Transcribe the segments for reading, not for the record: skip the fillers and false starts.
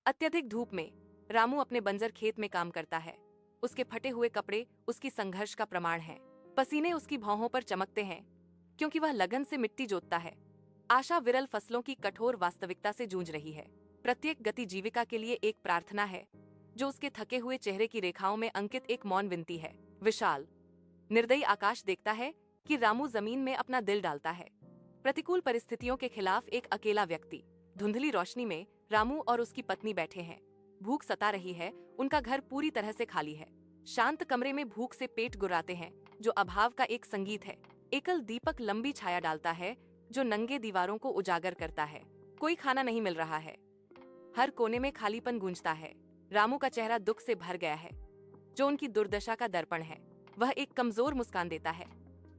अत्यधिक धूप में रामू अपने बंजर खेत में काम करता है। उसके फटे हुए कपड़े उसकी संघर्ष का प्रमाण है। पसीने उसकी भौहों पर चमकते हैं क्योंकि वह लगन से मिट्टी जोतता है। आशा विरल फसलों की कठोर वास्तविकता से जूझ रही है। प्रत्येक गति जीविका के लिए एक प्रार्थना है जो उसके थके हुए चेहरे की रेखाओं में अंकित एक मौन विनती है। विशाल निर्दयी आकाश देखता है कि रामू जमीन में अपना दिल डालता है। प्रतिकूल परिस्थितियों के खिलाफ एक अकेला व्यक्ति। धुंधली रोशनी में रामू और उसकी पत्नी बैठे हैं। भूख सता रही है, उनका घर पूरी तरह से खाली है। शांत कमरे में भूख से पेट गुर्राते हैं जो अभाव का एक संगीत है। एकल दीपक लंबी छाया डालता है जो नंगे दीवारों को उजागर करता है। कोई खाना नहीं मिल रहा है। हर कोने में खालीपन गूंजता है। रामू का चेहरा दुख से भर गया है जो उनकी दुर्दशा का दर्पण है। वह एक कमजोर मुस्कान देता है,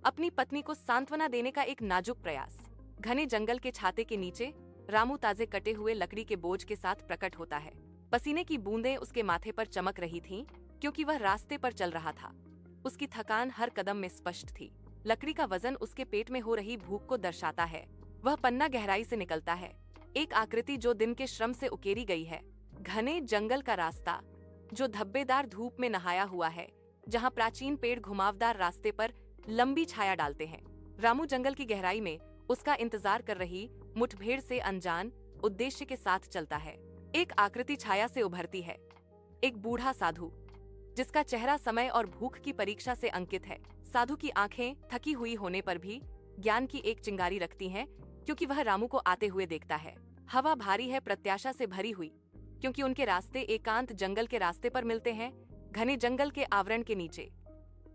अपनी पत्नी को सांत्वना देने का एक नाजुक प्रयास। घने जंगल के छाते के नीचे रामू ताजे कटे हुए लकड़ी के बोझ के साथ प्रकट होता है। पसीने की बूंदें उसके माथे पर चमक रही थीं क्योंकि वह रास्ते पर चल रहा था। उसकी थकान हर कदम में स्पष्ट थी। लकड़ी का वजन उसके पेट में हो रही भूख को दर्शाता है। वह पन्ना गहराई से निकलता है, एक आकृति जो दिन के श्रम से उकेरी गई है। घने जंगल का रास्ता जो धब्बेदार धूप में नहाया हुआ है, जहाँ प्राचीन पेड़ घुमावदार रास्ते पर लंबी छाया डालते हैं। रामू जंगल की गहराई में उसका इंतजार कर रही मुठभेड़ से अनजान उद्देश्य के साथ चलता है। एक आकृति छाया से उभरती है, एक बूढ़ा साधु जिसका चेहरा समय और भूख की परीक्षा से अंकित है। साधु की आंखें थकी हुई होने पर भी ज्ञान की एक चिंगारी रखती हैं क्योंकि वह रामू को आते हुए देखता है। हवा भारी है, प्रत्याशा से भरी हुई, क्योंकि उनके रास्ते एकांत जंगल के रास्ते पर मिलते हैं। घने जंगल के आवरण के नीचे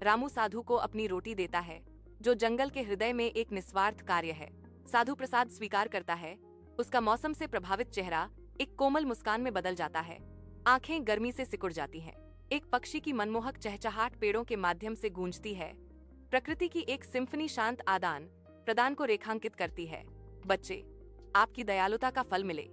रामू साधु को अपनी रोटी देता है जो जंगल के हृदय में एक निस्वार्थ कार्य है। साधु प्रसाद स्वीकार करता है। उसका मौसम से प्रभावित चेहरा एक कोमल मुस्कान में बदल जाता है। आंखें गर्मी से सिकुड़ जाती हैं। एक पक्षी की मनमोहक चहचहाट पेड़ों के माध्यम से गूंजती है। प्रकृति की एक सिम्फनी शांत आदान प्रदान को रेखांकित करती है। बच्चे, आपकी दयालुता का फल मिले,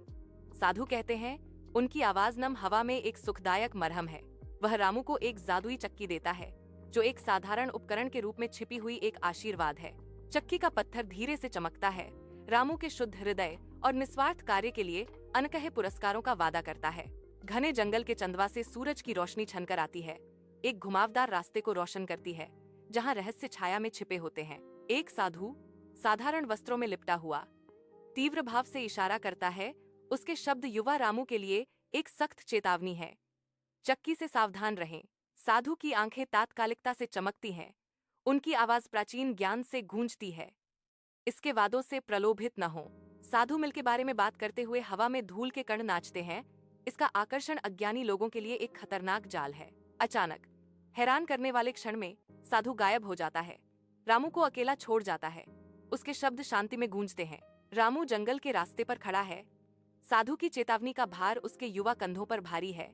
साधु कहते हैं। उनकी आवाज नम हवा में एक सुखदायक मरहम है। वह रामू को एक जादुई चक्की देता है जो एक साधारण उपकरण के रूप में छिपी हुई एक आशीर्वाद है। चक्की का पत्थर धीरे से चमकता है, रामू के शुद्ध हृदय और निस्वार्थ कार्य के लिए अनकहे पुरस्कारों का वादा करता है। घने जंगल के चंदवा से सूरज की रोशनी छनकर आती है, एक घुमावदार रास्ते को रोशन करती है जहाँ रहस्य छाया में छिपे होते हैं। एक साधु साधारण वस्त्रों में लिपटा हुआ तीव्र भाव से इशारा करता है। उसके शब्द युवा रामू के लिए एक सख्त चेतावनी है। चक्की से सावधान रहें। साधु की आंखें तात्कालिकता से चमकती हैं, उनकी आवाज प्राचीन ज्ञान से गूंजती है। इसके वादों से प्रलोभित न हो। साधु मिल के बारे में बात करते हुए हवा में धूल के कण नाचते हैं। इसका आकर्षण अज्ञानी लोगों के लिए एक खतरनाक जाल है। अचानक हैरान करने वाले क्षण में साधु गायब हो जाता है। रामू को अकेला छोड़ जाता है। उसके शब्द शांति में गूंजते हैं। रामू जंगल के रास्ते पर खड़ा है। साधु की चेतावनी का भार उसके युवा कंधों पर भारी है।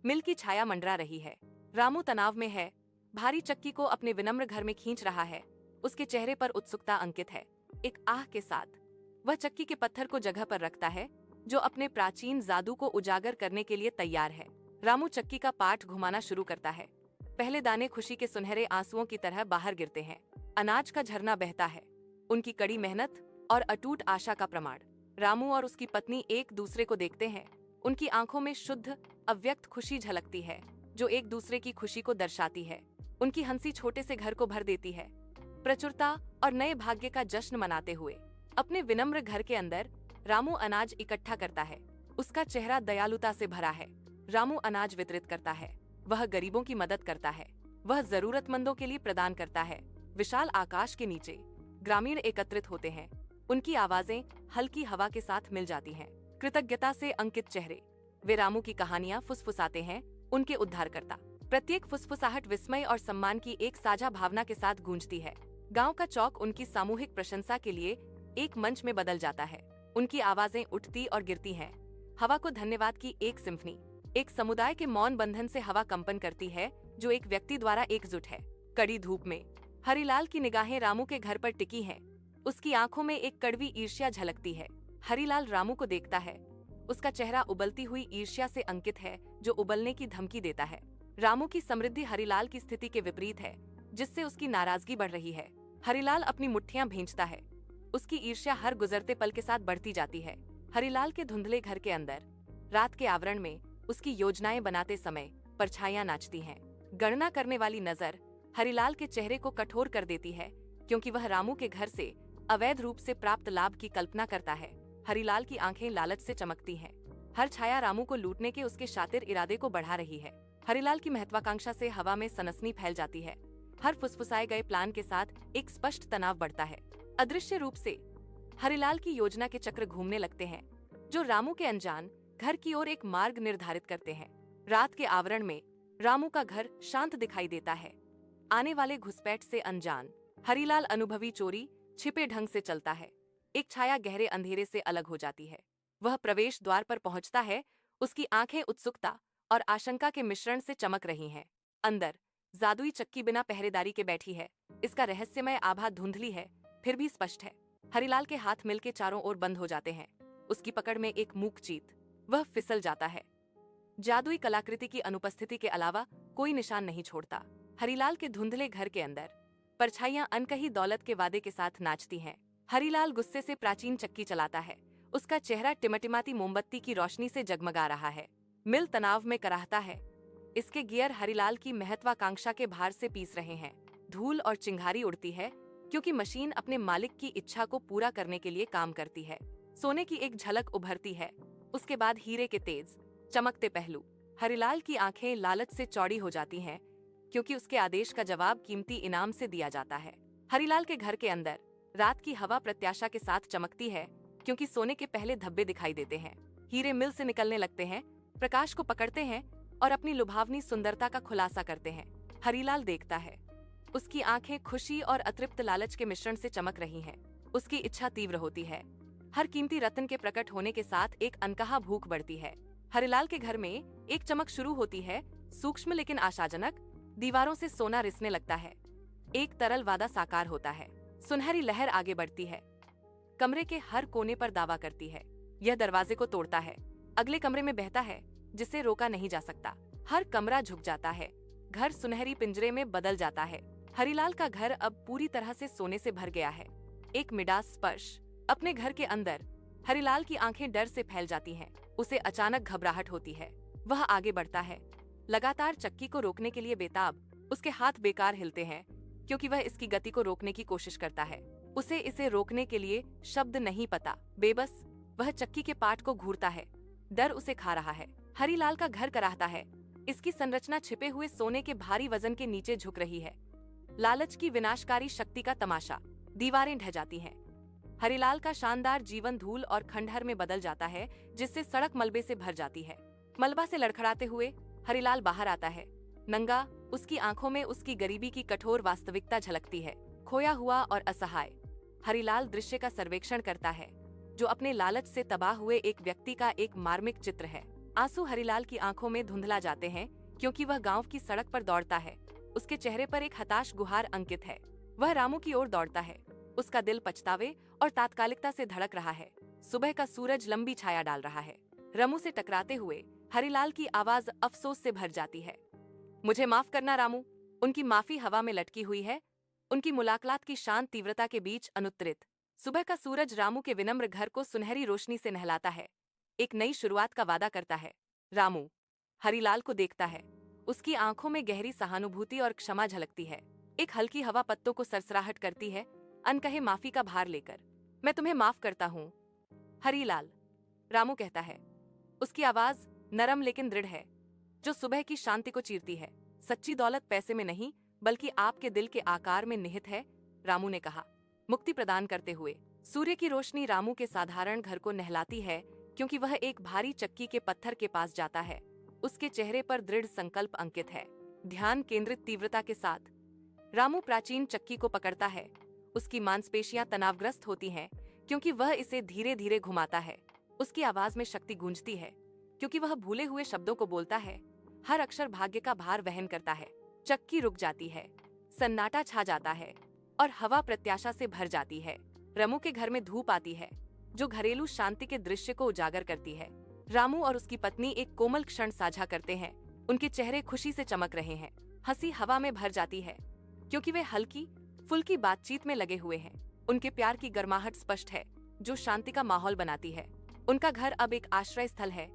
मिल की छाया मंडरा रही है। रामू तनाव में है, भारी चक्की को अपने विनम्र घर में खींच रहा है। उसके चेहरे पर उत्सुकता अंकित है। एक आह के साथ वह चक्की के पत्थर को जगह पर रखता है जो अपने प्राचीन जादू को उजागर करने के लिए तैयार है। रामू चक्की का पाठ घुमाना शुरू करता है। पहले दाने खुशी के सुनहरे आंसुओं की तरह बाहर गिरते हैं। अनाज का झरना बहता है, उनकी कड़ी मेहनत और अटूट आशा का प्रमाण। रामू और उसकी पत्नी एक दूसरे को देखते हैं। उनकी आंखों में शुद्ध अव्यक्त खुशी झलकती है जो एक दूसरे की खुशी को दर्शाती है। उनकी हंसी छोटे से घर को भर देती है। प्रचुरता और नए भाग्य का जश्न मनाते हुए अपने विनम्र घर के अंदर रामू अनाज इकट्ठा करता है। उसका चेहरा दयालुता से भरा है। रामू अनाज वितरित करता है, वह गरीबों की मदद करता है, वह जरूरतमंदों के लिए प्रदान करता है। विशाल आकाश के नीचे ग्रामीण एकत्रित होते हैं। उनकी आवाजें हल्की हवा के साथ मिल जाती हैं। कृतज्ञता से अंकित चेहरे, वे रामू की कहानियां फुसफुसाते हैं, उनके उद्धारकर्ता। प्रत्येक फुसफुसाहट विस्मय और सम्मान की एक साझा भावना के साथ गूंजती है। गांव का चौक उनकी सामूहिक प्रशंसा के लिए एक मंच में बदल जाता है। उनकी आवाजें उठती और गिरती हैं। हवा को धन्यवाद की एक सिम्फनी। एक समुदाय के मौन बंधन से हवा कंपन करती है जो एक व्यक्ति द्वारा एकजुट है। कड़ी धूप में हरिलाल की निगाहें रामू के घर पर टिकी हैं। उसकी आंखों में एक कड़वी ईर्ष्या झलकती है। हरिलाल रामू को देखता है। उसका चेहरा उबलती हुई ईर्ष्या से अंकित है जो उबलने की धमकी देता है। रामू की समृद्धि हरिलाल की स्थिति के विपरीत है, जिससे उसकी नाराजगी बढ़ रही है। हरिलाल अपनी मुट्ठियां भींचता है। उसकी ईर्ष्या हर गुजरते पल के साथ बढ़ती जाती है। हरिलाल के धुंधले घर के अंदर रात के आवरण में उसकी योजनाएं बनाते समय परछाइयां नाचती हैं। गणना करने वाली नजर हरिलाल के चेहरे को कठोर कर देती है, क्योंकि वह रामू के घर से अवैध रूप से प्राप्त लाभ की कल्पना करता है। हरिलाल की आंखें लालच से चमकती हैं। हर छाया रामू को लूटने के उसके शातिर इरादे को बढ़ा रही है। हरिलाल की महत्वाकांक्षा से हवा में सनसनी फैल जाती है। हर फुसफुसाए गए प्लान के साथ एक स्पष्ट तनाव बढ़ता है। अदृश्य रूप से हरिलाल की योजना के चक्र घूमने लगते हैं, जो रामू के अनजान घर की ओर एक मार्ग निर्धारित करते हैं। रात के आवरण में रामू का घर शांत दिखाई देता है। आने वाले घुसपैठ से अनजान हरिलाल अनुभवी चोरी छिपे ढंग से चलता है। एक छाया गहरे अंधेरे से अलग हो जाती है। वह प्रवेश द्वार पर पहुंचता है। उसकी आंखें उत्सुकता और आशंका के मिश्रण से चमक रही हैं। अंदर जादुई चक्की बिना पहरेदारी के बैठी है। इसका रहस्यमय आभा धुंधली है, फिर भी स्पष्ट है। हरिलाल के हाथ मिलके चारों ओर बंद हो जाते हैं। उसकी पकड़ में एक मूक चीत। वह फिसल जाता है। जादुई कलाकृति की अनुपस्थिति के अलावा कोई निशान नहीं छोड़ता। हरिलाल के धुंधले घर के अंदर परछाइयां अनकही दौलत के वादे के साथ नाचती हैं। हरिलाल गुस्से से प्राचीन चक्की चलाता है। उसका चेहरा टिमटिमाती मोमबत्ती की रोशनी से जगमगा रहा है। मिल तनाव में कराहता है। इसके गियर हरिलाल की महत्वाकांक्षा के भार से पीस रहे हैं। धूल और चिंगारी उड़ती है, क्योंकि मशीन अपने मालिक की इच्छा को पूरा करने के लिए काम करती है। सोने की एक झलक उभरती है, उसके बाद हीरे के तेज चमकते पहलू। हरिलाल की आंखें लालच से चौड़ी हो जाती हैं, क्योंकि उसके आदेश का जवाब कीमती इनाम से दिया जाता है। हरिलाल के घर के अंदर रात की हवा प्रत्याशा के साथ चमकती है, क्योंकि सोने के पहले धब्बे दिखाई देते हैं। हीरे मिल से निकलने लगते हैं, प्रकाश को पकड़ते हैं और अपनी लुभावनी सुंदरता का खुलासा करते हैं। हरिलाल देखता है। उसकी आंखें खुशी और अतृप्त लालच के मिश्रण से चमक रही हैं। उसकी इच्छा तीव्र होती है। हर कीमती रत्न के प्रकट होने के साथ एक अनकहा भूख बढ़ती है। हरिलाल के घर में एक चमक शुरू होती है, सूक्ष्म लेकिन आशाजनक। दीवारों से सोना रिसने लगता है। एक तरल वादा साकार होता है। सुनहरी लहर आगे बढ़ती है, कमरे के हर कोने पर दावा करती है। यह दरवाजे को तोड़ता है, अगले कमरे में बहता है, जिसे रोका नहीं जा सकता। हर कमरा झुक जाता है। घर सुनहरी पिंजरे में बदल जाता है। हरिलाल का घर अब पूरी तरह से सोने से भर गया है। एक मिडास स्पर्श। अपने घर के अंदर हरिलाल की आंखें डर से फैल जाती हैं। उसे अचानक घबराहट होती है। वह आगे बढ़ता है, लगातार चक्की को रोकने के लिए बेताब। उसके हाथ बेकार हिलते हैं, क्योंकि वह इसकी गति को रोकने की कोशिश करता है। उसे इसे रोकने के लिए शब्द नहीं पता। बेबस वह चक्की के पाट को घूरता है। डर उसे खा रहा है। हरिलाल का घर कराहता है। इसकी संरचना छिपे हुए सोने के भारी वजन के नीचे झुक रही है। लालच की विनाशकारी शक्ति का तमाशा। दीवारें ढह जाती हैं। हरिलाल का शानदार जीवन धूल और खंडहर में बदल जाता है, जिससे सड़क मलबे से भर जाती है। मलबा से लड़खड़ाते हुए हरिलाल बाहर आता है। नंगा, उसकी आंखों में उसकी गरीबी की कठोर वास्तविकता झलकती है। खोया हुआ और असहाय, हरिलाल दृश्य का सर्वेक्षण करता है, जो अपने लालच से तबाह हुए एक व्यक्ति का एक मार्मिक चित्र है। आंसू हरिलाल की आंखों में धुंधला जाते हैं, क्योंकि वह गांव की सड़क पर दौड़ता है। उसके चेहरे पर एक हताश गुहार अंकित है। वह रामू की ओर दौड़ता है। उसका दिल पछतावे और तात्कालिकता से धड़क रहा है। सुबह का सूरज लंबी छाया डाल रहा है। रामू से टकराते हुए हरिलाल की आवाज अफसोस से भर जाती है। मुझे माफ करना रामू। उनकी माफी हवा में लटकी हुई है, उनकी मुलाकात की शांत तीव्रता के बीच अनुत्तरित। सुबह का सूरज रामू के विनम्र घर को सुनहरी रोशनी से नहलाता है, एक नई शुरुआत का वादा करता है। रामू हरिलाल को देखता है। उसकी आंखों में गहरी सहानुभूति और क्षमा झलकती है। एक हल्की हवा पत्तों को सरसराहट करती है, अनकहे माफी का भार लेकर। मैं तुम्हें माफ करता हूँ हरिलाल, रामू कहता है। उसकी आवाज नरम लेकिन दृढ़ है, जो सुबह की शांति को चीरती है। सच्ची दौलत पैसे में नहीं, बल्कि आपके दिल के आकार में निहित है, रामू ने कहा, मुक्ति प्रदान करते हुए। सूर्य की रोशनी रामू के साधारण घर को नहलाती है, क्योंकि वह एक भारी चक्की के पत्थर के पास जाता है। उसके चेहरे पर दृढ़ संकल्प अंकित है। ध्यान केंद्रित तीव्रता के साथ रामू प्राचीन चक्की को पकड़ता है। उसकी मांसपेशियां तनावग्रस्त होती हैं, क्योंकि वह इसे धीरे धीरे घुमाता है। उसकी आवाज में शक्ति गूंजती है, क्योंकि वह भूले हुए शब्दों को बोलता है। हर अक्षर भाग्य का भार वहन करता है। चक्की रुक जाती है, सन्नाटा छा जाता है और हवा प्रत्याशा से भर जाती है। रामू के घर में धूप आती है, जो घरेलू शांति के दृश्य को उजागर करती है। रामू और उसकी पत्नी एक कोमल क्षण साझा करते हैं। उनके चेहरे खुशी से चमक रहे हैं। हंसी हवा में भर जाती है, क्योंकि वे हल्की फुल्की बातचीत में लगे हुए हैं। उनके प्यार की गर्माहट स्पष्ट है, जो शांति का माहौल बनाती है। उनका घर अब एक आश्रय स्थल है,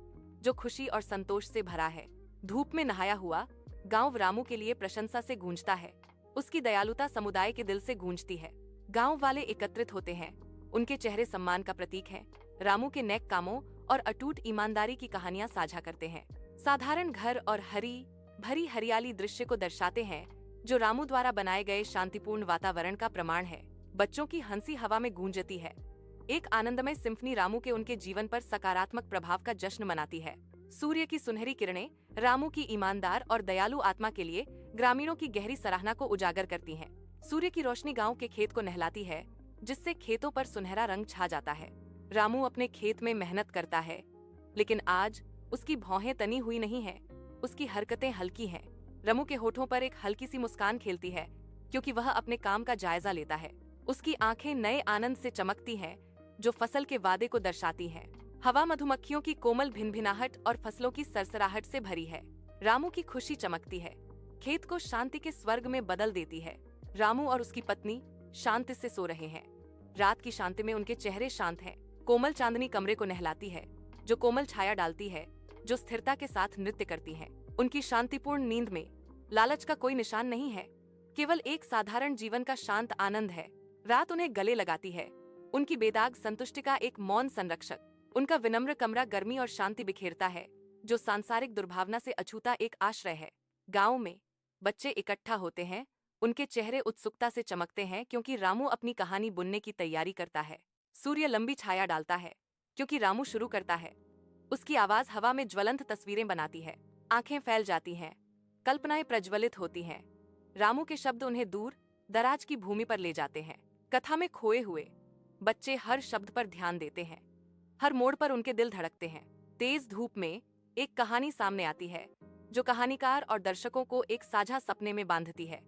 जो खुशी और संतोष से भरा है। धूप में नहाया हुआ गांव रामू के लिए प्रशंसा से गूंजता है। उसकी दयालुता समुदाय के दिल से गूंजती है। गांव वाले एकत्रित होते हैं, उनके चेहरे सम्मान का प्रतीक हैं। रामू के नेक कामों और अटूट ईमानदारी की कहानियां साझा करते हैं। साधारण घर और हरी भरी हरियाली दृश्य को दर्शाते हैं, जो रामू द्वारा बनाए गए शांतिपूर्ण वातावरण का प्रमाण है। बच्चों की हंसी हवा में गूंजती है। एक आनंदमय सिम्फनी रामू के उनके जीवन पर सकारात्मक प्रभाव का जश्न मनाती है। सूर्य की सुनहरी किरणें रामू की ईमानदार और दयालु आत्मा के लिए ग्रामीणों की गहरी सराहना को उजागर करती हैं। सूर्य की रोशनी गांव के खेत को नहलाती है, जिससे खेतों पर सुनहरा रंग छा जाता है। रामू अपने खेत में मेहनत करता है, लेकिन आज उसकी भौहें तनी हुई नहीं है। उसकी हरकतें हल्की हैं। रामू के होठों पर एक हल्की सी मुस्कान खेलती है, क्योंकि वह अपने काम का जायजा लेता है। उसकी आंखें नए आनंद से चमकती हैं, जो फसल के वादे को दर्शाती हैं। हवा मधुमक्खियों की कोमल भिनभिनाहट और फसलों की सरसराहट से भरी है। रामू की खुशी चमकती है, खेत को शांति के स्वर्ग में बदल देती है। रामू और उसकी पत्नी शांति से सो रहे हैं। रात की शांति में उनके चेहरे शांत हैं। कोमल चांदनी कमरे को नहलाती है, जो कोमल छाया डालती है, जो स्थिरता के साथ नृत्य करती है। उनकी शांतिपूर्ण नींद में लालच का कोई निशान नहीं है, केवल एक साधारण जीवन का शांत आनंद है। रात उन्हें गले लगाती है, उनकी बेदाग संतुष्टि का एक मौन संरक्षक। उनका विनम्र कमरा गर्मी और शांति बिखेरता है, जो सांसारिक दुर्भावना से अछूता एक आश्रय है। गांव में बच्चे इकट्ठा होते हैं, उनके चेहरे उत्सुकता से चमकते हैं, क्योंकि रामू अपनी कहानी बुनने की तैयारी करता है। सूर्य लंबी छाया डालता है, क्योंकि रामू शुरू करता है। उसकी आवाज हवा में ज्वलंत तस्वीरें बनाती है। आंखें फैल जाती हैं, कल्पनाएं प्रज्वलित होती हैं। रामू के शब्द उन्हें दूर दराज की भूमि पर ले जाते हैं। कथा में खोए हुए बच्चे हर शब्द पर ध्यान देते हैं। हर मोड़ पर उनके दिल धड़कते हैं। तेज धूप में एक कहानी सामने आती है, जो कहानीकार और दर्शकों को एक साझा सपने में बांधती है।